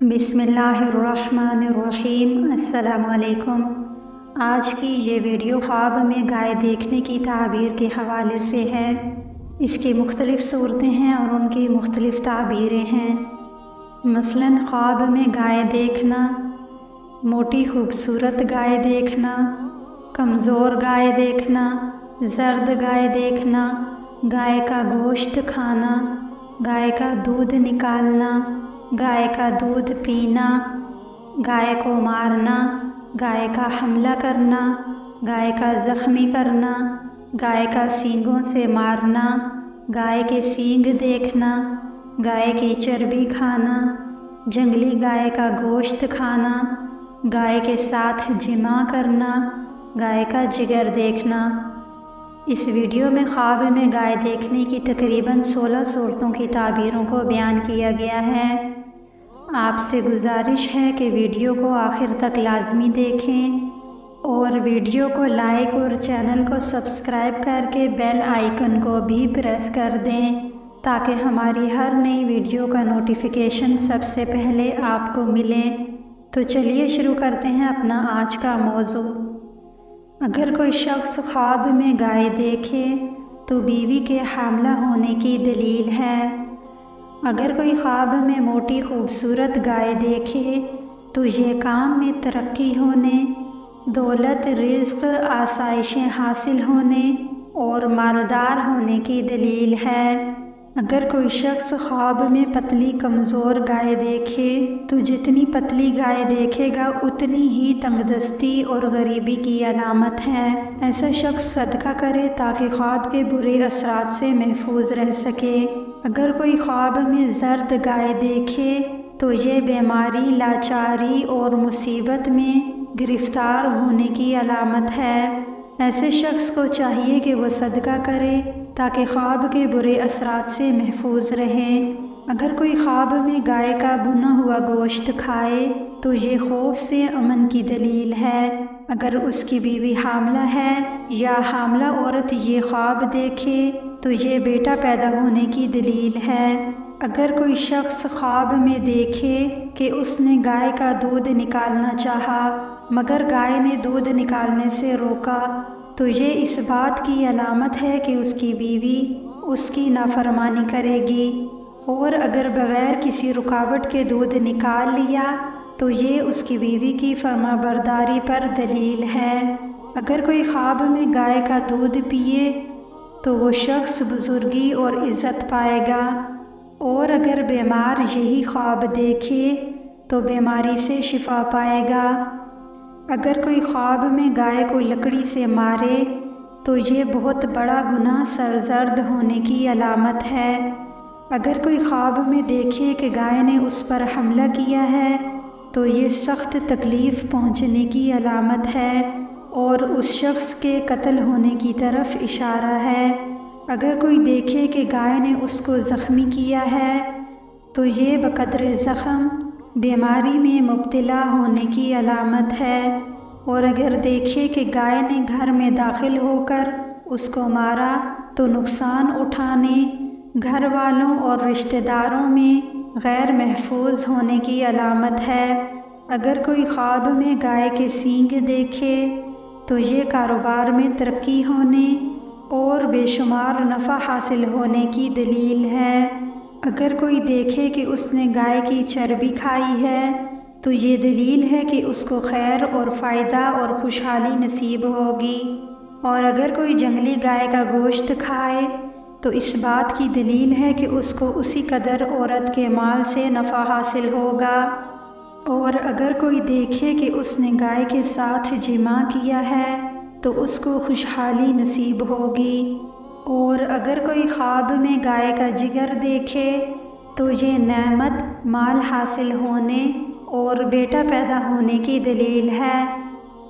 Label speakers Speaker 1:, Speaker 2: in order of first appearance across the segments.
Speaker 1: बिस्मिल्लाहिर्रहमानिर्रहीम। अस्सलाम वालेकुम। आज की ये वीडियो ख्वाब में गाय देखने की ताबीर के हवाले से है। इसकी मुख्तलिफ़ सूरतें हैं और उनकी मुख्तलिफ़ ताबीरें हैं। मसलन ख्वाब में गाय देखना, मोटी खूबसूरत गाय देखना, कमज़ोर गाय देखना, ज़र्द गाय देखना, गाय का गोश्त खाना, गाय का दूध निकालना, गाय का दूध पीना, गाय को मारना, गाय का हमला करना, गाय का ज़ख्मी करना, गाय का सींगों से मारना, गाय के सींग देखना, गाय की चर्बी खाना, जंगली गाय का गोश्त खाना, गाय के साथ जिमा करना, गाय का जिगर देखना। इस वीडियो में ख्वाब में गाय देखने की तकरीबन 16 सूरतों की ताबीरों को बयान किया गया है। आपसे गुजारिश है कि वीडियो को आखिर तक लाजमी देखें और वीडियो को लाइक और चैनल को सब्सक्राइब करके बेल आइकन को भी प्रेस कर दें ताकि हमारी हर नई वीडियो का नोटिफिकेशन सबसे पहले आपको मिले। तो चलिए शुरू करते हैं अपना आज का मौजू। अगर कोई शख्स ख्वाब में गाय देखे तो बीवी के हामला होने की दलील है। अगर कोई ख्वाब में मोटी खूबसूरत गाय देखे तो ये काम में तरक्की होने, दौलत, रिज़्क़, आसाइशें हासिल होने और मालदार होने की दलील है। अगर कोई शख्स ख्वाब में पतली कमज़ोर गाय देखे तो जितनी पतली गाय देखेगा उतनी ही तंगदस्ती और गरीबी की अलामत है। ऐसा शख्स सदका करे ताकि ख्वाब के बुरे असरात से महफूज रह सके। अगर कोई ख्वाब में ज़र्द गाय देखे तो ये बीमारी, लाचारी और मुसीबत में गिरफ़्तार होने की अलामत है। ऐसे शख्स को चाहिए कि वह सदका करे ताकि ख्वाब के बुरे असरात से महफूज रहे। अगर कोई ख्वाब में गाय का भुना हुआ गोश्त खाए तो ये खौफ से अमन की दलील है। अगर उसकी बीवी हामला है या हामला औरत ये ख्वाब देखे तो ये बेटा पैदा होने की दलील है। अगर कोई शख्स ख्वाब में देखे कि उसने गाय का दूध निकालना चाहा मगर गाय ने दूध निकालने से रोका तो ये इस बात की अलामत है कि उसकी बीवी उसकी नाफरमानी करेगी। और अगर बग़ैर किसी रुकावट के दूध निकाल लिया तो ये उसकी बीवी की फर्माबरदारी पर दलील है। अगर कोई ख्वाब में गाय का दूध पिए तो वो शख्स बुज़ुर्गी और इज़्ज़त पाएगा। और अगर बीमार यही ख्वाब देखे तो बीमारी से शिफा पाएगा। अगर कोई ख्वाब में गाय को लकड़ी से मारे तो ये बहुत बड़ा गुनाह सरजर्द होने की अलामत है। अगर कोई ख्वाब में देखे कि गाय ने उस पर हमला किया है तो ये सख्त तकलीफ़ पहुँचने की अलामत है और उस शख्स के कत्ल होने की तरफ इशारा है। अगर कोई देखे कि गाय ने उसको ज़ख्मी किया है तो ये बक़द्र ज़ख़म बीमारी में मुब्तला होने की अलामत है। और अगर देखे कि गाय ने घर में दाखिल होकर उसको मारा तो नुकसान उठाने, घर वालों और रिश्तेदारों में गैर महफूज होने की अलामत है। अगर कोई ख्वाब में गाय के सींग देखे तो ये कारोबार में तरक्की होने और बेशुमार नफ़ा हासिल होने की दलील है। अगर कोई देखे कि उसने गाय की चर्बी खाई है तो ये दलील है कि उसको खैर और फ़ायदा और खुशहाली नसीब होगी। और अगर कोई जंगली गाय का गोश्त खाए तो इस बात की दलील है कि उसको उसी कदर औरत के माल से नफ़ा हासिल होगा। और अगर कोई देखे कि उसने गाय के साथ जिमा किया है तो उसको खुशहाली नसीब होगी। और अगर कोई ख्वाब में गाय का जिगर देखे तो ये नेमत, माल हासिल होने और बेटा पैदा होने की दलील है।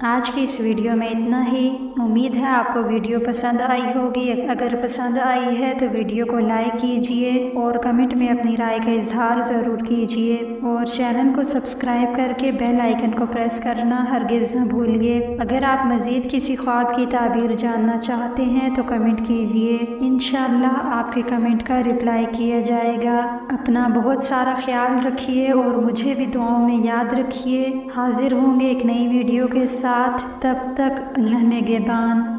Speaker 1: आज की इस वीडियो में इतना ही। उम्मीद है आपको वीडियो पसंद आई होगी। अगर पसंद आई है तो वीडियो को लाइक कीजिए और कमेंट में अपनी राय का इजहार ज़रूर कीजिए, और चैनल को सब्सक्राइब करके बेल आइकन को प्रेस करना हरगिज़ न भूलिए। अगर आप मज़ीद किसी ख्वाब की ताबीर जानना चाहते हैं तो कमेंट कीजिए, इंशाअल्लाह आपके कमेंट का रिप्लाई किया जाएगा। अपना बहुत सारा ख्याल रखिए और मुझे भी दुआओं में याद रखिए। हाजिर होंगे एक नई वीडियो के साथ, तब तक अल्लाह निगहबान।